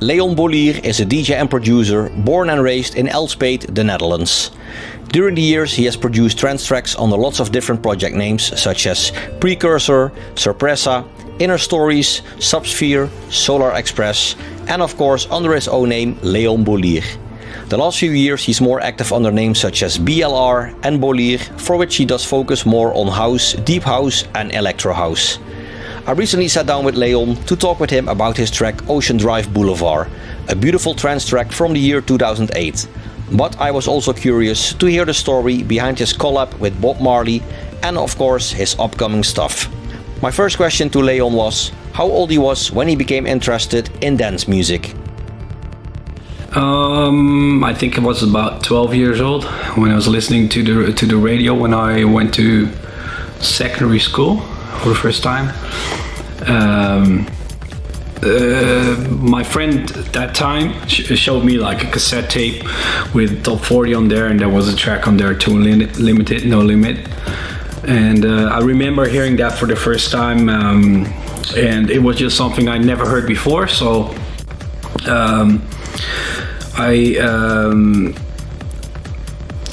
Leon Bolier is a DJ and producer born and raised in Elspeth, the Netherlands. During the years he has produced trance tracks under lots of different project names such as Precursor, Surpresa, Inner Stories, Subsphere, Solar Express and of course under his own name Leon Bolier. The last few years he's more active under names such as BLR and Bolier, for which he does focus more on house, deep house and electro house. I recently sat down with Leon to talk with him about his track Ocean Drive Boulevard, a beautiful trance track from the year 2008. But I was also curious to hear the story behind his collab with Bob Marli and of course his upcoming stuff. My first question to Leon was how old he was when he became interested in dance music. I think I was about 12 years old when I was listening to the radio when I went to secondary school for the first time. My friend at that time showed me like a cassette tape with top 40 on there, and there was a track on there, Too Limited, No Limit. And I remember hearing that for the first time, and it was just something I never heard before. So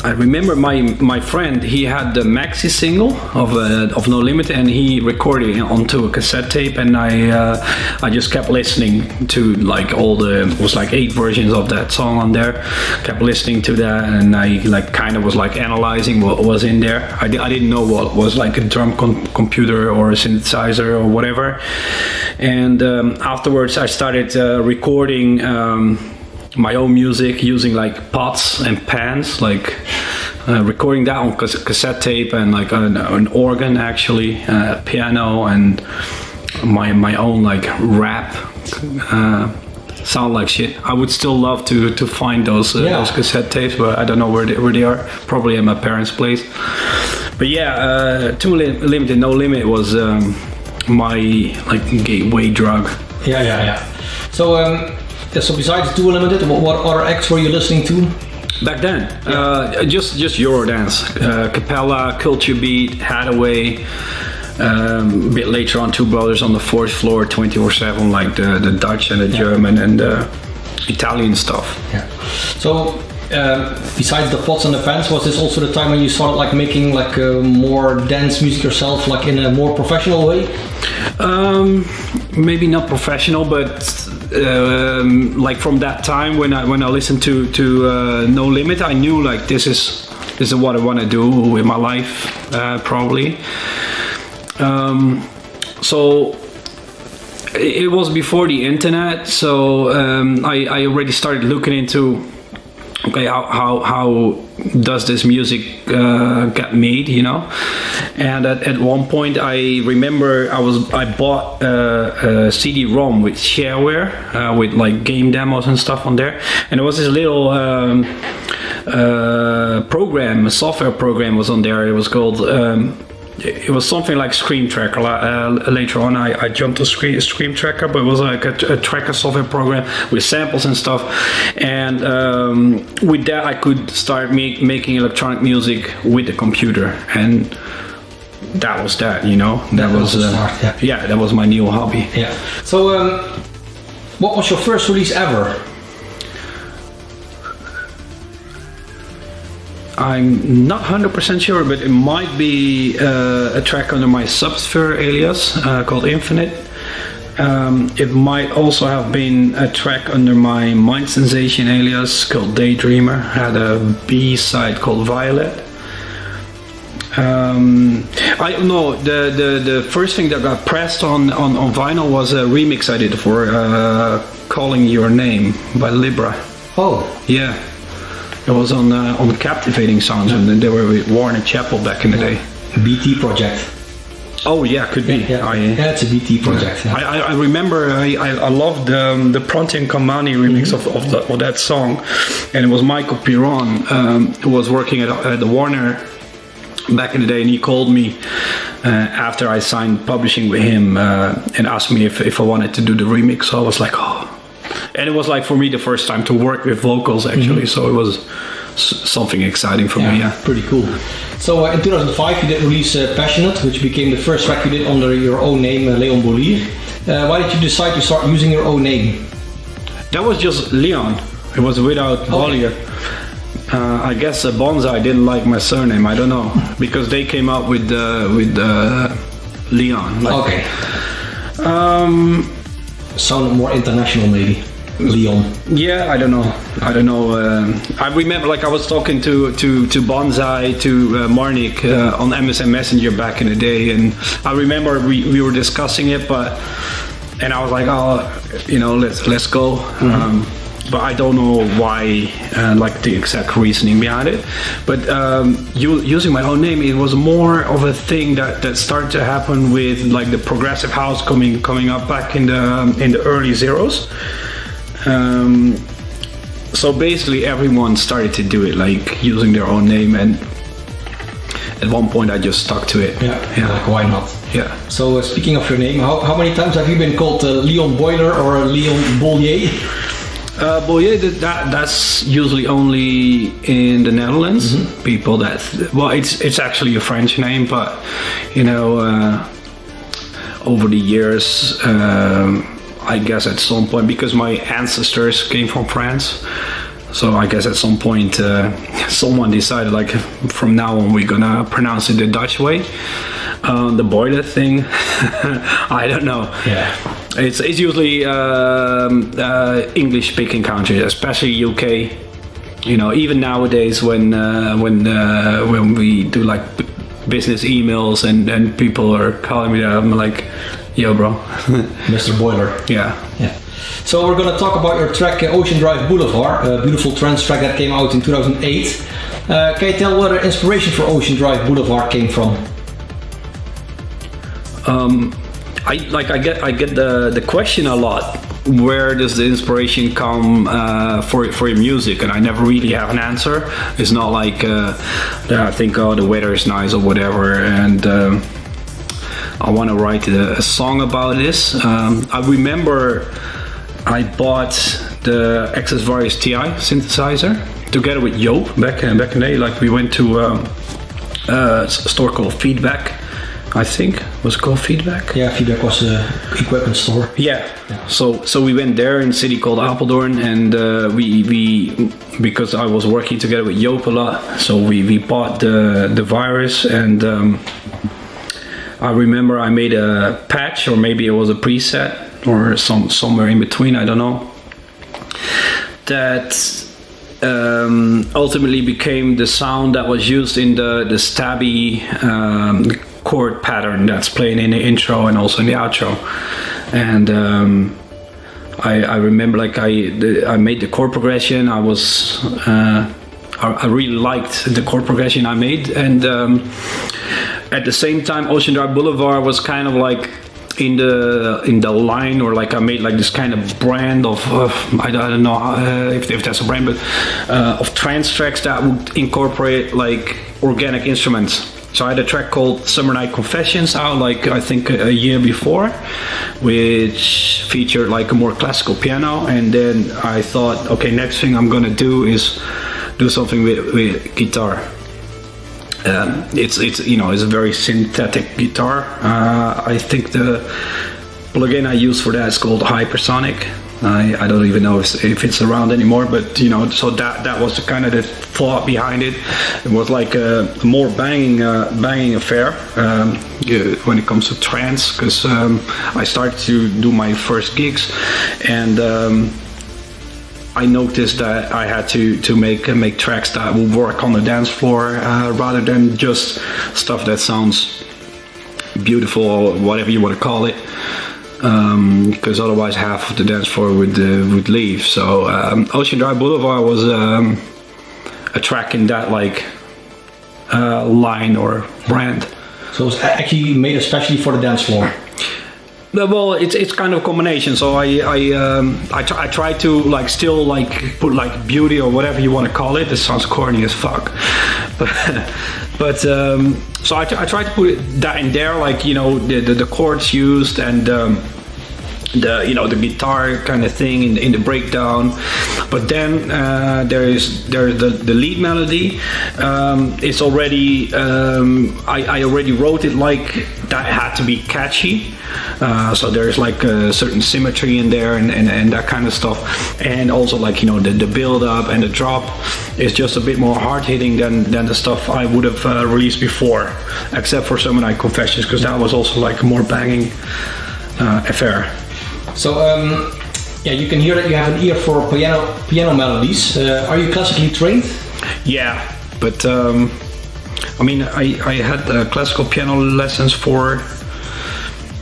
I remember my friend, he had the maxi single of No Limit, and he recorded it onto a cassette tape, and I just kept listening to like it was like 8 versions of that song on there. Kept listening to that, and I like kind of was like analyzing what was in there. I didn't know what was like a drum computer or a synthesizer or whatever. And afterwards I started recording my own music using like pots and pans, like recording that on cassette tape, and like an organ actually, piano, and my own like rap. Sound like shit. I would still love to find those cassette tapes, but I don't know where they are. Probably at my parents' place. But yeah, Too Limited, No Limit was my like gateway drug. Yeah. So besides Too Limited, what other acts were you listening to? Back then, just Eurodance, Capella, Culture Beat, Hathaway. A bit later on, Two Brothers on the Fourth Floor, 24/7, like the Dutch and the German and the Italian stuff. Yeah. So besides the pots and the pans, was this also the time when you started like making like more dance music yourself, like in a more professional way? Maybe not professional, but like from that time when I listened to No Limit, I knew like this is what I want to do with my life, probably. So it was before the internet, so I already started looking into okay, how does this music get made, you know? And at one point I remember I bought a CD-ROM with shareware, with like game demos and stuff on there, and there was this little program, a software program was on there. It was called it was something like Scream Tracker. Later on I jumped to Scream Tracker, but it was like a tracker software program with samples and stuff, and with that I could start making electronic music with the computer, and that was that, you know. That was that was my new hobby. Yeah. So what was your first release ever? I'm not 100% sure, but it might be a track under my Subsphere alias called Infinite. It might also have been a track under my Mind Sensation alias called Daydreamer. I had a B-side called Violet. I don't know, the first thing that got pressed on vinyl was a remix I did for Calling Your Name by Libra. Oh. Yeah. It was on Captivating Sounds, and they were with Warner Chappell back in the day. BT project. Oh yeah, could be. Yeah, it's a BT project. Yeah. I remember I loved the Pronti and Kamani remix of that song, and it was Michael Piron who was working at the Warner back in the day, and he called me after I signed publishing with him and asked me if I wanted to do the remix. So I was like, oh. And it was like for me the first time to work with vocals actually, so it was something exciting for me. Yeah, pretty cool. So in 2005 you did release Passionate, which became the first track you did under your own name, Leon Bolier. Why did you decide to start using your own name? That was just Leon. It was without Bolier. I guess Bonsai didn't like my surname. I don't know because they came up with Leon. Okay. Sounded more international, maybe. Leon. Yeah, I don't know. I remember, like, I was talking to Bonsai, to Marnik on MSN Messenger back in the day, and I remember we were discussing it, and I was like, oh, let's go. But I don't know why, like the exact reasoning behind it. But using my own name, it was more of a thing that started to happen with like the progressive house coming up back in the early zeros. So basically, everyone started to do it, like using their own name, and at one point I just stuck to it. Yeah. Like why not? Yeah. So speaking of your name, how many times have you been called Leon Boiler or Leon Bolier? Bolier, that's usually only in the Netherlands. People it's actually a French name, but over the years, I guess at some point, because my ancestors came from France, so I guess at some point someone decided, like, from now on we're gonna pronounce it the Dutch way. The boiler thing, I don't know. Yeah, it's usually English-speaking countries, especially UK. Even nowadays when we do like business emails and people are calling me that, I'm like, yo, bro. Mr. Boiler. Yeah. So we're gonna talk about your track Ocean Drive Boulevard, a beautiful trance track that came out in 2008. Can you tell where the inspiration for Ocean Drive Boulevard came from? I get the question a lot. Where does the inspiration come for your music? And I never really have an answer. It's not like I think, oh, the weather is nice or whatever, and I want to write a song about this. I remember I bought the Access Various TI synthesizer together with Joop back in the day. Like, we went to a store called Feedback. I think was it called Feedback. Yeah, Feedback was an equipment store. Yeah. So we went there in a city called Apeldoorn, and we because I was working together with Joop a lot, so we bought the virus, and I remember I made a patch, or maybe it was a preset, or somewhere in between, I don't know, that ultimately became the sound that was used in the stabby chord pattern that's playing in the intro and also in the outro. And I remember, like, I made the chord progression. I really liked the chord progression I made, and at the same time Ocean Drive Boulevard was kind of like in the line, or like I made like this kind of brand of I don't know if that's a brand, but of trance tracks that would incorporate like organic instruments. So I had a track called Summer Night Confessions out, like, I think a year before, which featured like a more classical piano, and then I thought, okay, next thing I'm gonna do is do something with guitar. It's it's a very synthetic guitar. I think the plugin I use for that is called Hypersonic. I don't even know if it's around anymore, but so that was the kind of the thought behind it. It was like a more banging affair when it comes to trance, because I started to do my first gigs, and I noticed that I had to make tracks that would work on the dance floor rather than just stuff that sounds beautiful, or whatever you want to call it. Because otherwise half of the dance floor would leave. So Ocean Drive Boulevard was a track in that like line or brand. So it was actually made especially for the dance floor. Well, it's kind of a combination. So I try to like still like put like beauty or whatever you want to call it. This sounds corny as fuck, but so I try to put that in there, like the chords used, and the guitar kind of thing in the breakdown, but then there's the lead melody. It's already I already wrote it like that had to be catchy, so there's like a certain symmetry in there and that kind of stuff, and also like the build up and the drop is just a bit more hard hitting than the stuff I would have released before, except for Summer Night Confessions, because that was also like a more banging affair. So, you can hear that you have an ear for piano melodies. Are you classically trained? Yeah, but I had classical piano lessons for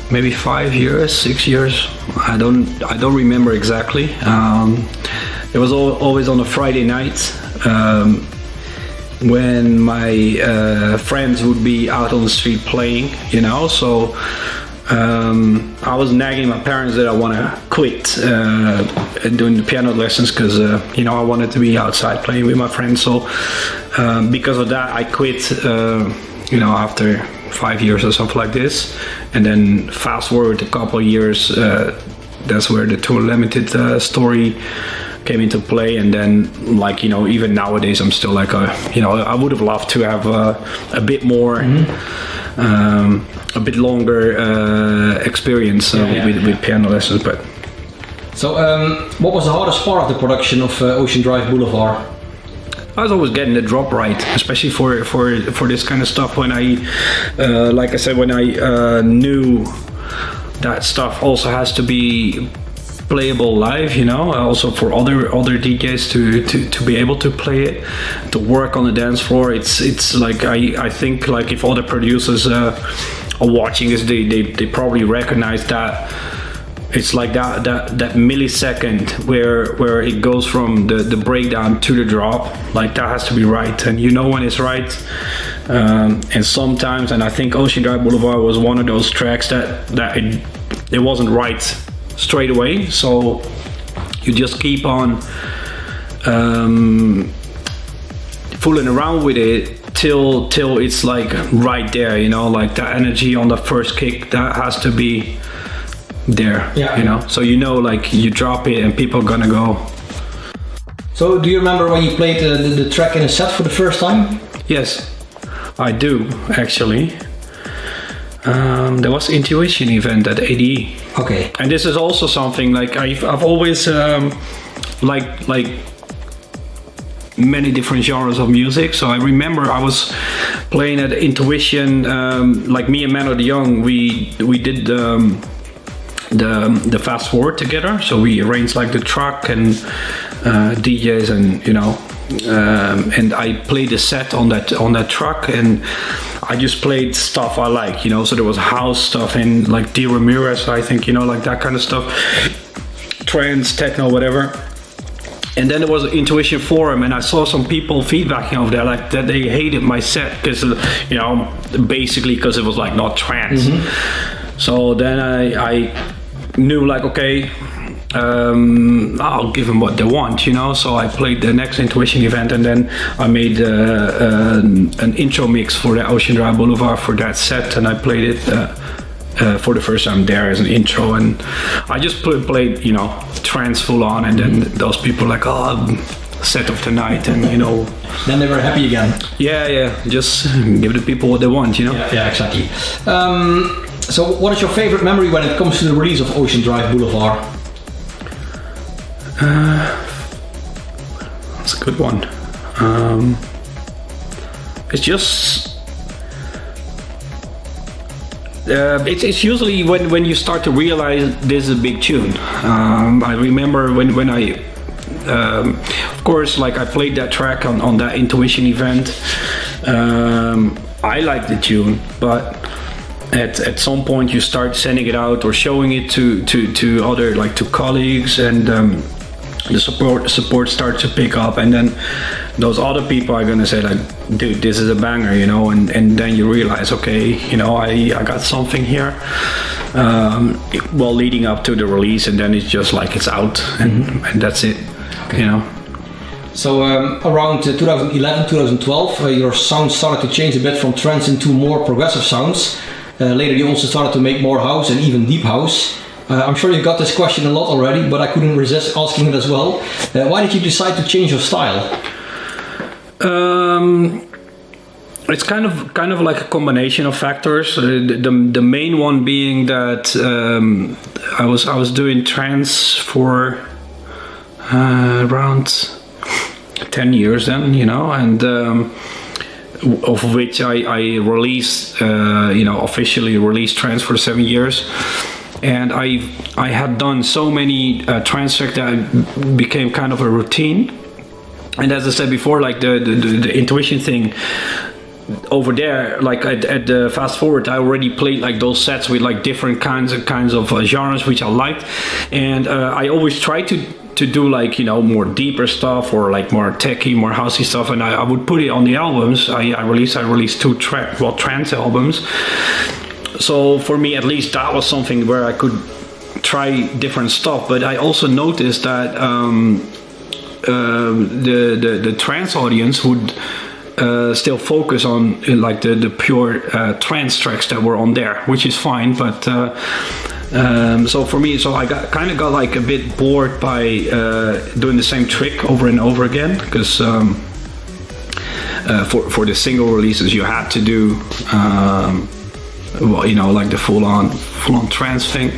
maybe 5 years, 6 years. I don't remember exactly. It was always on a Friday night when my friends would be out on the street playing. So. I was nagging my parents that I want to quit doing the piano lessons because I wanted to be outside playing with my friends. So because of that, I quit. After 5 years or something like this, and then fast forward a couple of years, that's where the Tour Limited story came into play. And then even nowadays, I'm still like I would have loved to have a bit more. A bit longer experience with piano lessons, but. So, what was the hardest part of the production of Ocean Drive Boulevard? I was always getting the drop right, especially for this kind of stuff. When I, like I said, when I knew that stuff also has to be playable live, also for other DJs to be able to play it, to work on the dance floor. It's like I think like if other producers are watching this, they probably recognize that it's like that millisecond where it goes from the breakdown to the drop, like that has to be right, and when it's right. And sometimes, and I think Ocean Drive Boulevard was one of those tracks that it wasn't right straight away, so you just keep on fooling around with it till it's like right there, like that energy on the first kick that has to be there, so like you drop it and people are gonna go. So do you remember when you played the track in a set for the first time? Yes, I do actually. There was Intuition event at ADE. Okay. And this is also something like I've always like many different genres of music. So I remember I was playing at Intuition, like me and Mano de Jong, we did the fast forward together. So we arranged like the truck and DJs and I played a set on that truck, and I just played stuff I like, so there was house stuff and like D. Ramirez, I think, like that kind of stuff, trance, techno, whatever. And then there was an Intuition forum, and I saw some people feedbacking over there like that they hated my set because basically because it was like not trance. Mm-hmm. So then I knew like, okay, I'll give them what they want, so I played the next Intuition event, and then I made an intro mix for the Ocean Drive Boulevard for that set, and I played it for the first time there as an intro, and I just played trance full on, and then those people like, set of the night, and then they were happy again. Yeah, just give the people what they want, Yeah, exactly. So what is your favorite memory when it comes to the release of Ocean Drive Boulevard? That's a good one. It's just it's usually when you start to realize this is a big tune. I remember when I of course, like I played that track on that Intuition event. I liked the tune, but at some point you start sending it out or showing it to other, like to colleagues, and the support starts to pick up, and then those other people are gonna say like, dude, this is a banger, and then you realize, okay, I got something here, leading up to the release, and then it's just like it's out, and that's it. Okay. So around 2011, 2012, your sound started to change a bit from trance into more progressive sounds. Later you also started to make more house and even deep house. I'm sure you got this question a lot already, but I couldn't resist asking it as well. Why did you decide to change your style? It's kind of like a combination of factors. The main one being that I was doing trance for around 10 years then, and of which I released, officially released trance for 7 years. And I had done so many trance tracks that it became kind of a routine. And as I said before, like the intuition thing over there, like at the fast forward, I already played like those sets with like different kinds of genres which I liked, and I always tried to do like more deeper stuff or like more techy, more housey stuff, and I would put it on the albums. I released 2 trance albums. So for me, at least, that was something where I could try different stuff. But I also noticed that the trance audience would still focus on like the pure trance tracks that were on there, which is fine. But so for me, I got like a bit bored by doing the same trick over and over again, because for the single releases you had to do like the full on trance thing.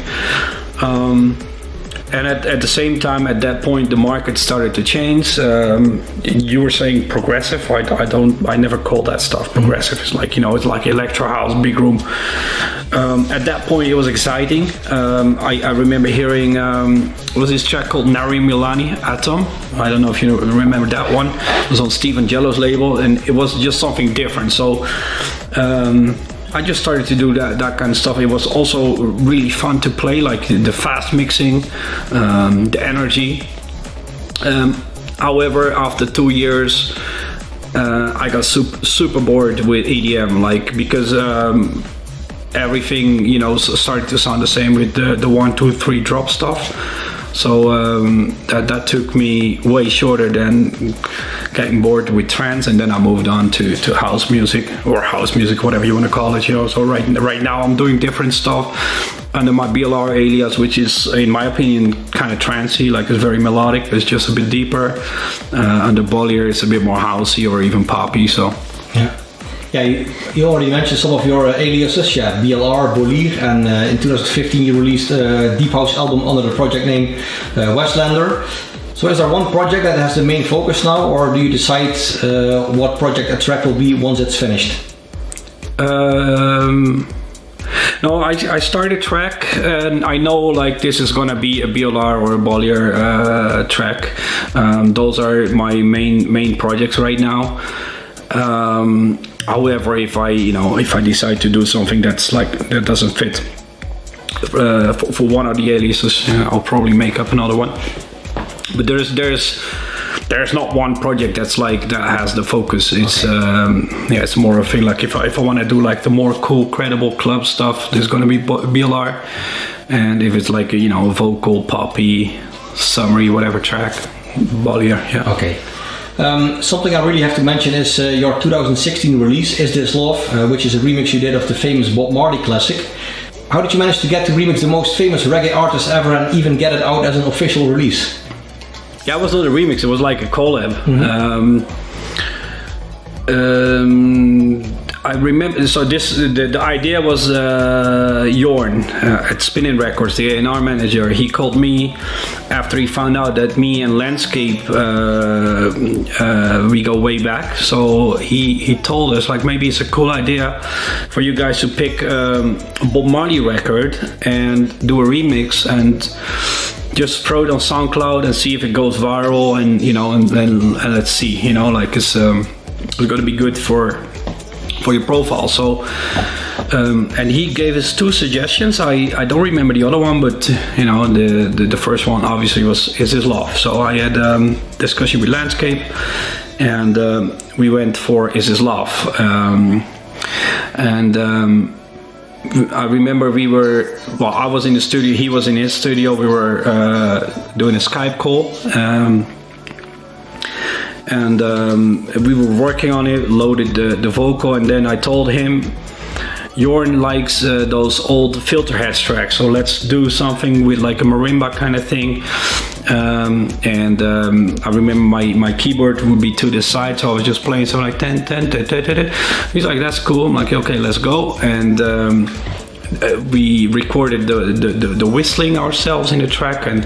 And at the same time, at that point, the market started to change. You were saying progressive. I never call that stuff progressive. It's like it's like electro house, big room. At that point, it was exciting. I remember hearing was this track called Nari Milani Atom. I don't know if you remember that one. It was on Steve Angelo's label, and it was just something different. So I just started to do that kind of stuff. It was also really fun to play, like the fast mixing, the energy. However, after 2 years, I got super bored with EDM, like because everything started to sound the same with the 1, 2, 3 drop stuff. So that took me way shorter than getting bored with trance, and then I moved on to house music, whatever you want to call it. So right now I'm doing different stuff under my BLR alias, which is, in my opinion, kind of trancey. Like, it's very melodic, but it's just a bit deeper. Under Bolier, it's a bit more housey or even poppy. So yeah, you already mentioned some of your aliases, BLR, Bolier, and in 2015 you released a deep house album under the project name Westlander. So is there one project that has the main focus now, or do you decide what project a track will be once it's finished? No, I start a track and I know like this is gonna be a BLR or a Bolier track. Those are my main projects right now. However, if I decide to do something that doesn't fit for one of the aliases, I'll probably make up another one. But there's not one project that has the focus. It's it's more a thing. Like if I want to do like the more cool, credible club stuff, there's gonna be BLR, and if it's like a vocal, poppy, summery, whatever track, Bolier. Yeah. Okay. Something I really have to mention is your 2016 release, Is This Love, which is a remix you did of the famous Bob Marli classic. How did you manage to get to remix the most famous reggae artist ever and even get it out as an official release? Yeah, it was not a remix, it was like a collab. Mm-hmm. I remember, so the idea was Jorn at Spinning Records, the A&R manager. He called me after he found out that me and Landscape we go way back. So he told us like maybe it's a cool idea for you guys to pick a Bob Marli record and do a remix and just throw it on SoundCloud and see if it goes viral, and and let's see, like it's going to be good for your profile. So and he gave us 2 suggestions. I don't remember the other one, but the first one obviously was Is This Love. So I had discussion with Landscape, and we went for Is This Love. I remember I was in the studio, he was in his studio, we were doing a Skype call, and we were working on it, loaded the vocal, and then I told him, Jorn likes those old filter heads tracks, so let's do something with like a marimba kind of thing. I remember my keyboard would be to the side, so I was just playing something like 10, 10, 10, 10, 10. He's like, that's cool. I'm like, okay, let's go. And we recorded the whistling ourselves in the track, and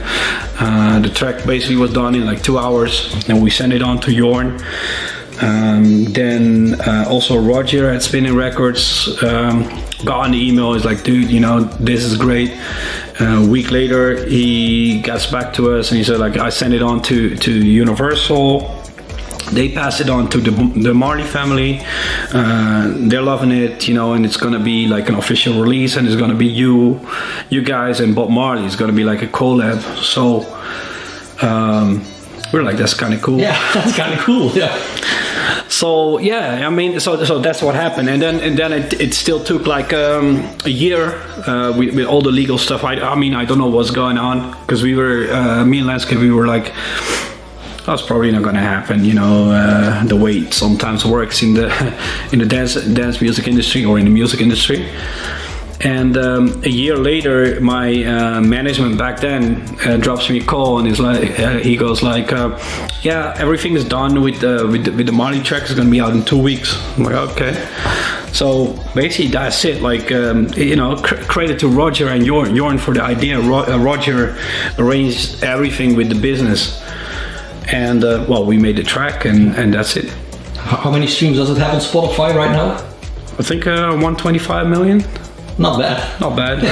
the track basically was done in like 2 hours, and we sent it on to Jorn. Then also Roger at Spinning Records got an email. He's like, dude, you know, this is great. A week later, he gets back to us and he said, like, I sent it on to Universal. They passed it on to the Marli family. They're loving it, you know, and it's gonna be like an official release, and it's gonna be you guys and Bob Marley. It's gonna be like a collab. So we're like, that's kind of cool. Yeah, that's kind of cool. Yeah. So yeah, I mean, so that's what happened, and then it still took like a year with all the legal stuff. I mean, I don't know what's going on, because we were me and Landscape, we were like, that's probably not going to happen, you know, the way it sometimes works in the dance music industry or in the music industry. And a year later, my management back then drops me a call, and he goes like, yeah, everything is done with the Marli track. It's going to be out in 2 weeks. I'm like, okay. So basically that's it. Like, you know, credit to Roger and Jorn for the idea. Roger arranged everything with the business. And well, we made the track, and that's it. How many streams does it have on Spotify right now? I think 125 million. Not bad. Not bad.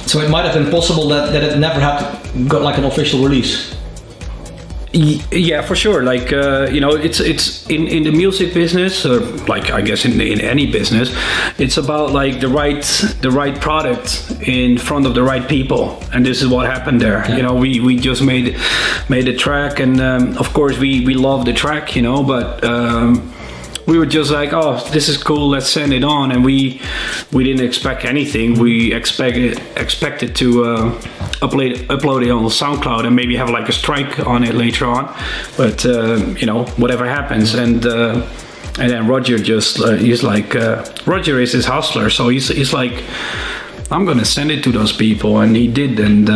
So it might have been possible that it never had got like an official release. Yeah, for sure. Like you know, it's in the music business, or like I guess in any business, it's about like the right product in front of the right people, and this is what happened there. Yeah. You know, we just made a track, and of course we love the track, you know, but we were just like, oh, this is cool, let's send it on, and we didn't expect anything. We expected to upload it on SoundCloud and maybe have like a strike on it later on, but you know, whatever happens. And then Roger just he's like, Roger is his hustler, so he's like, I'm gonna send it to those people, and he did, and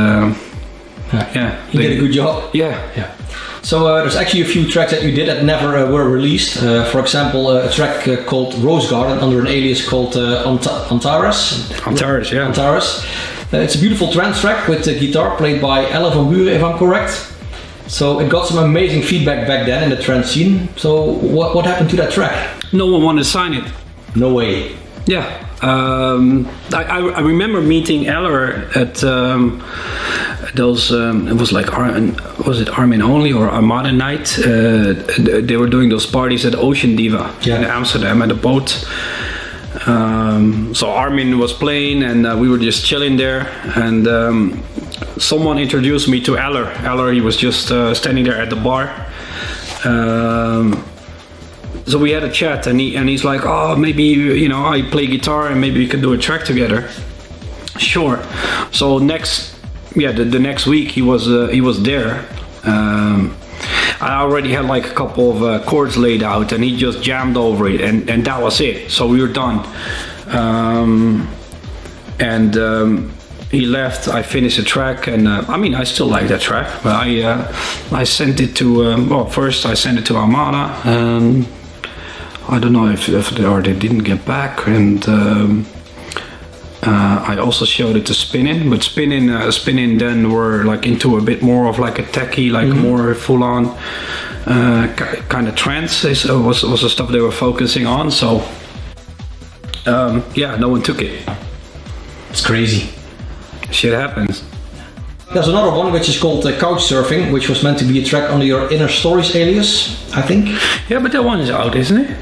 yeah, he did a good job. Yeah. So there's actually a few tracks that you did that never were released. For example, a track called Rose Garden under an alias called Antares. Antares, yeah. Antares. It's a beautiful trance track with the guitar played by Ella van Buren, if I'm correct. So it got some amazing feedback back then in the trance scene. So what happened to that track? No one wanted to sign it. No way. Yeah. I remember meeting Eller at those. It was like was it Armin Only or Armada Night? They were doing those parties at Ocean Diva in Amsterdam at a boat. So Armin was playing, and we were just chilling there, and someone introduced me to Eller. Eller, he was just standing there at the bar. So we had a chat, and he's like, oh, maybe, you know, I play guitar and maybe we could do a track together. Sure. So the next week he was there. I already had like a couple of chords laid out, and he just jammed over it, and that was it. So we were done. He left. I finished the track, and I mean, I still like that track, but I sent it to first I sent it to Armada. I don't know if they didn't get back, and I also showed it to Spinnin', but Spinnin' then were like into a bit more of like a techie, like more full-on kind of trance was the stuff they were focusing on. So yeah, no one took it. It's crazy. Shit happens. There's another one which is called Couchsurfing, which was meant to be a track under your Inner Stories alias, I think. Yeah, but that one is out, isn't it?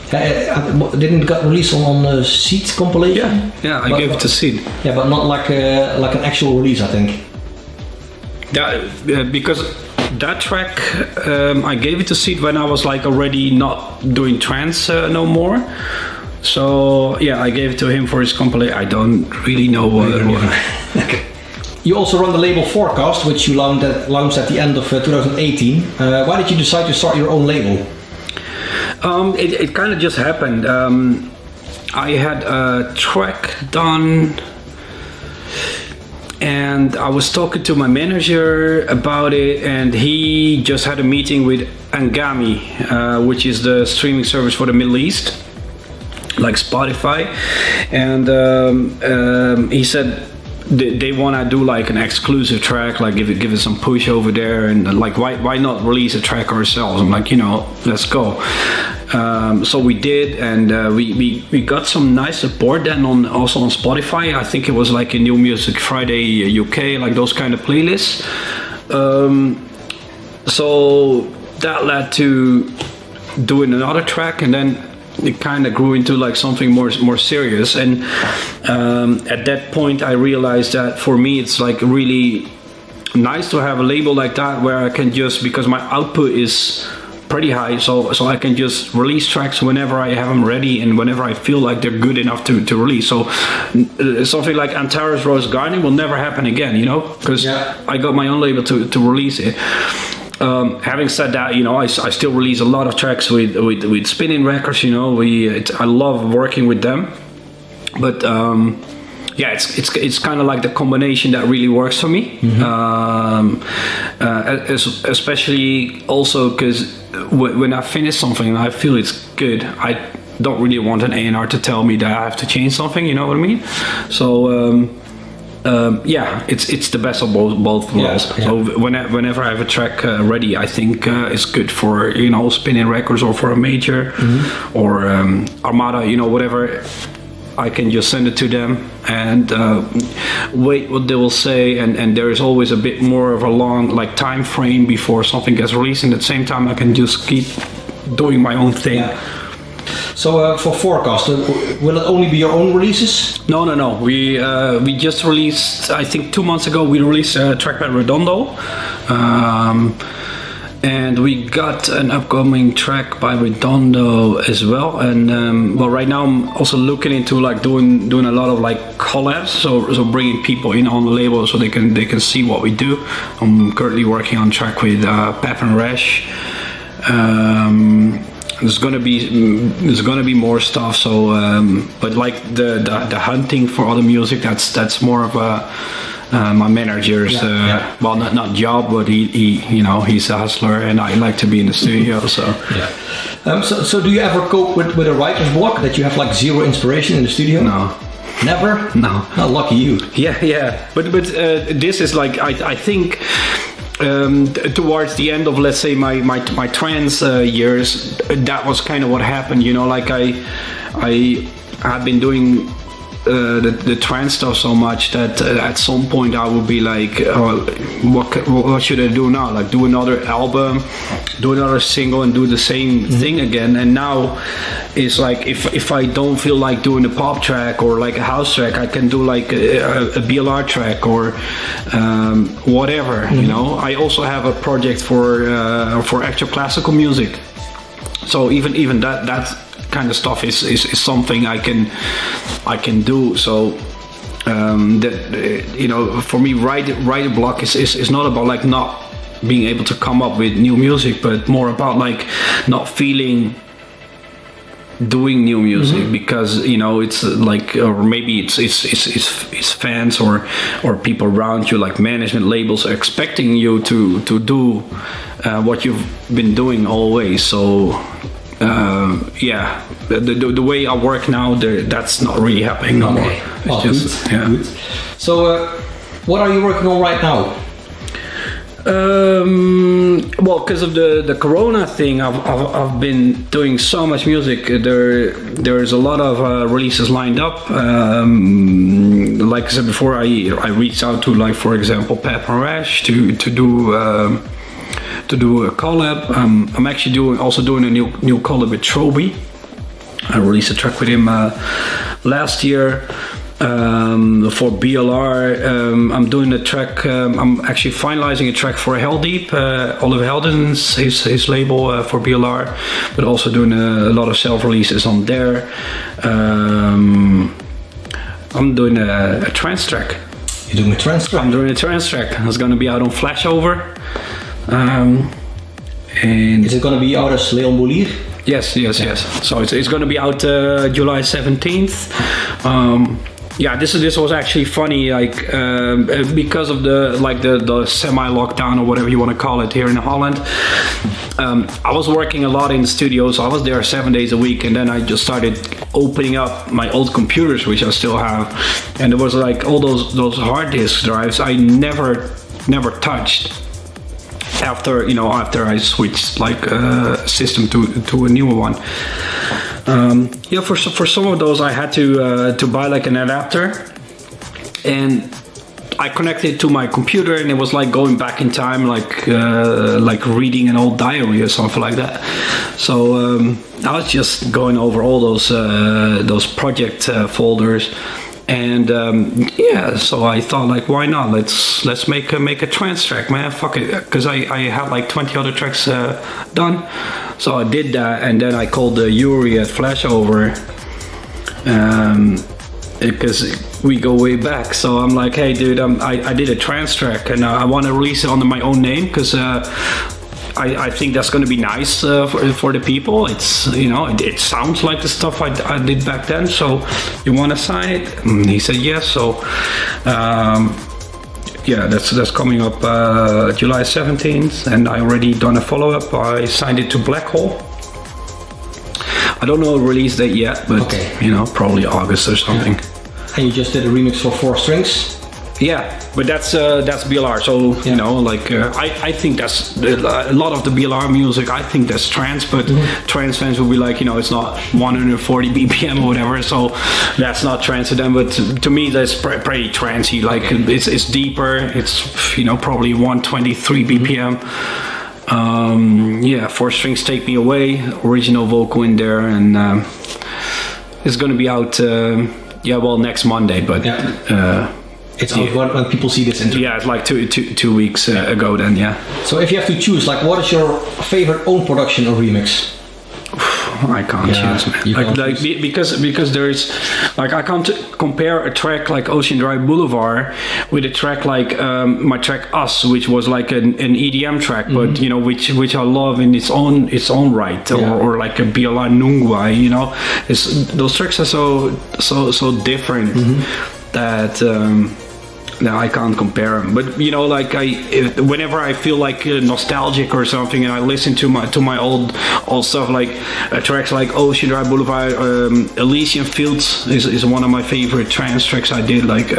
Didn't get released on Seed compilation? Yeah, I gave it to Seed. Yeah, but not like an actual release, I think. Yeah, because that track, I gave it to Seed when I was like already not doing trance no more. So yeah, I gave it to him for his compilation. I don't really know what. Okay. You also run the label Forecast, which you launched at the end of 2018. Why did you decide to start your own label? It kind of just happened. I had a track done, and I was talking to my manager about it, and he just had a meeting with Angami, which is the streaming service for the Middle East, like Spotify, and he said they want to do like an exclusive track, like give it some push over there, and like why not release a track ourselves? I'm like, let's go. So we did, and we got some nice support then also on Spotify. I think it was like a New Music Friday UK, like those kind of playlists. So that led to doing another track, and then it kind of grew into like something more serious. And at that point I realized that for me it's like really nice to have a label like that where I can just, because my output is pretty high, so I can just release tracks whenever I have them ready and whenever I feel like they're good enough to release. So something like Antares Rose Garden will never happen again, because I got my own label to release it. Having said that, I still release a lot of tracks with Spinning Records. I love working with them, but it's kind of like the combination that really works for me. Especially also because when I finish something and I feel it's good, I don't really want an A&R to tell me that I have to change something. You know what I mean? So. It's the best of both worlds. Yeah. So whenever I have a track ready, I think it's good for Spinning Records or for a major or Armada, whatever. I can just send it to them and wait what they will say, and there is always a bit more of a long time frame before something gets released, and at the same time I can just keep doing my own thing. Yeah. So for Forecast, will it only be your own releases? No. We just released, I think 2 months ago, we released a track by Redondo. And we got an upcoming track by Redondo as well. And right now I'm also looking into doing a lot of collabs. So bringing people in on the label so they can see what we do. I'm currently working on a track with Pep and Rash. There's gonna be more stuff. So, but the hunting for other music, that's more of my manager's. Well, not job, but he's a hustler, and I like to be in the studio. So, so do you ever cope with a writer's block that you have zero inspiration in the studio? No. Never? No. Oh, lucky you. Yeah. But this is I think. Towards the end of, let's say, my trance years, that was kind of what happened. I had been doing the trance stuff so much that at some point I would be like, what should I do now? Do another album, do another single, and do the same thing again. And now it's if I don't feel like doing a pop track or a house track, I can do a BLR track or whatever. I also have a project for actual classical music. So even that kind of stuff is something I can do. So for me, write a block is not about not being able to come up with new music, but more about not feeling doing new music because it's or maybe it's fans or people around you, management labels, are expecting you to do what you've been doing always. So the way I work now, that's not really happening no more. It's good. So what are you working on right now? Because of the Corona thing, I've been doing so much music. There's a lot of releases lined up. Like I said before, I reached out to for example Pep and Rash to do a collab. I'm actually also doing a new collab with Troby. I released a track with him last year. For BLR, I'm doing a track. I'm actually finalizing a track for Helldeep, Oliver Heldens, his label for BLR, but also doing a lot of self-releases on there. I'm doing a trance track. You're doing a trance track? I'm doing a trance track. It's going to be out on Flashover. And is it going to be out as Leon Bolier? Yes. So it's going to be out July 17th. This was actually funny, like because of the semi-lockdown or whatever you want to call it here in Holland. I was working a lot in the studio, so I was there 7 days a week, and then I just started opening up my old computers, which I still have, and there was like all those hard disk drives I never touched. After I switched like system to a newer one. For some of those I had to buy like an adapter, and I connected it to my computer, and it was like going back in time, like reading an old diary or something like that. So I was just going over all those project folders. And so I thought, like, why not? Let's make a trance track, man. Fuck it, because I have like 20 other tracks done. So I did that, and then I called Yuri at Flashover, because we go way back. So I'm like, hey, dude, I did a trance track, and I want to release it under my own name, because I think that's going to be nice for the people. It's it sounds like the stuff I did back then. So you want to sign it? And he said yes. So that's coming up July 17th, and I already done a follow-up. I signed it to Black Hole. I don't know a release date yet, but probably August or something. And you just did a remix for 4 Strings. Yeah, but that's BLR. So I think that's a lot of the BLR music. I think that's trance, but trance fans will be like, it's not 140 BPM or whatever. So that's not trance to them. But to me, that's pretty trancey. Like it's deeper. It's probably 123 BPM. 4 Strings, Take Me Away, original vocal in there, and it's gonna be out. Next Monday, but. It's out when people see this interview. Yeah, it's like two weeks ago then, yeah. So if you have to choose, like, what is your favorite own production or remix? I can't choose, man. Because there's, like, I can't compare a track like Ocean Drive Boulevard with a track like my track Us, which was like an EDM track, but which I love in its own right, or like a BLR Nungwa, those tracks are so different that. No, I can't compare them. But whenever I feel like nostalgic or something, and I listen to my old stuff, like tracks like Ocean Drive Boulevard, Elysian Fields is one of my favorite trance tracks I did, like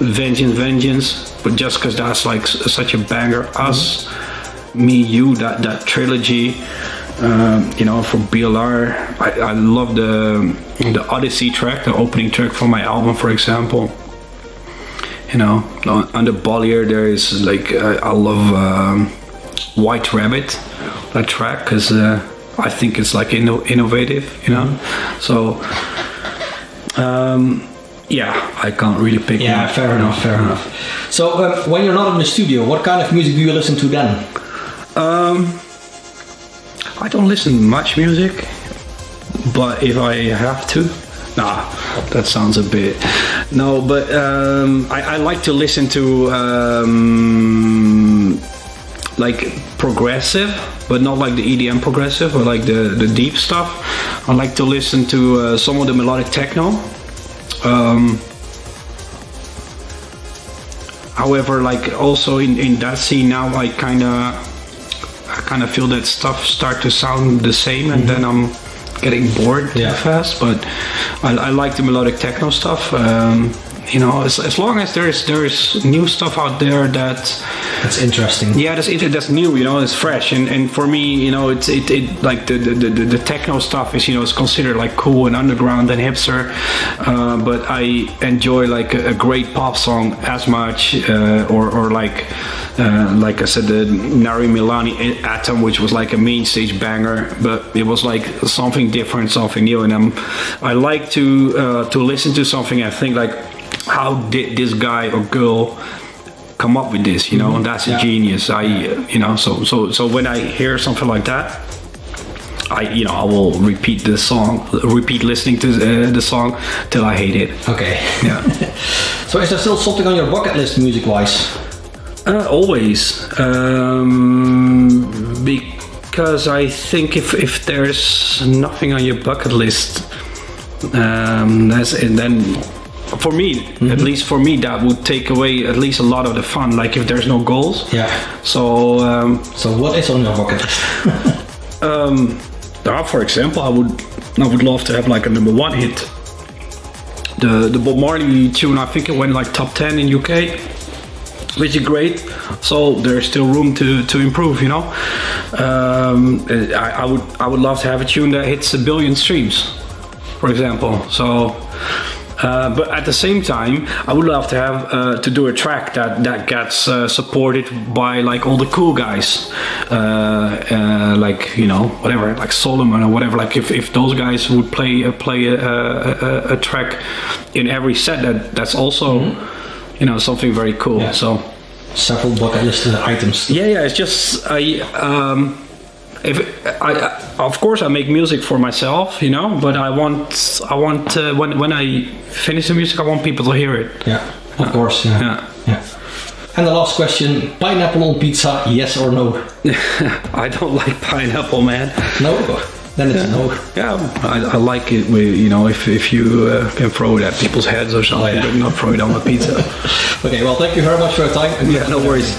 Vengeance, but just because that's like such a banger. Us, Me, You, that trilogy. For BLR, I love the Odyssey track, the opening track from my album, for example. Under Bolier there is like I love White Rabbit, that track, because I think it's like innovative, So I can't really pick. Yeah, fair enough. So when you're not in the studio, what kind of music do you listen to then? I don't listen to much music, but if I have to, that sounds a bit. No, but I like to listen to like progressive, but not like the EDM progressive or like the deep stuff. I like to listen to some of the melodic techno. However, like also in that scene now, I kind of feel that stuff start to sound the same, and then I'm getting bored too fast. But I like the melodic techno stuff. As long as there's new stuff out there that's interesting. Yeah, that's new. It's fresh, and for me, it's like the techno stuff is is considered like cool and underground and hipster. But I enjoy like a great pop song as much, or like I said, the Nari Milani Atom, which was like a main stage banger, but it was like something different, something new, and I like to listen to something. I think like, how did this guy or girl come up with this? And that's a genius. So when I hear something like that, I will repeat listening to the song till I hate it. Okay. Yeah. So is there still something on your bucket list music-wise? Always. because I think if there's nothing on your bucket list, then for me, at least for me, that would take away at least a lot of the fun. Like if there's no goals. Yeah. So what is on your bucket list? For example, I would love to have like a number one hit. The Bob Marli tune, I think it went like top 10 in UK, which is great. So there's still room to improve, you know. I would love to have a tune that hits 1 billion streams, for example. So, but at the same time, I would love to have to do a track that gets supported by like all the cool guys, like, you know, whatever, like Solomon or whatever. Like if those guys would play a track in every set, that's also you know, something very cool. Yeah. So several bucket list items. Yeah. It's just of course I make music for myself, you know, but I want when I finish the music, I want people to hear it. Yeah, of course. Yeah. And the last question: pineapple on pizza, yes or no? I don't like pineapple, man. No. Then it's no. Yeah, I like it. You know, if you can throw it at people's heads or something, but not throw it on the pizza. Okay. Well, thank you very much for your time. Yeah, no worries.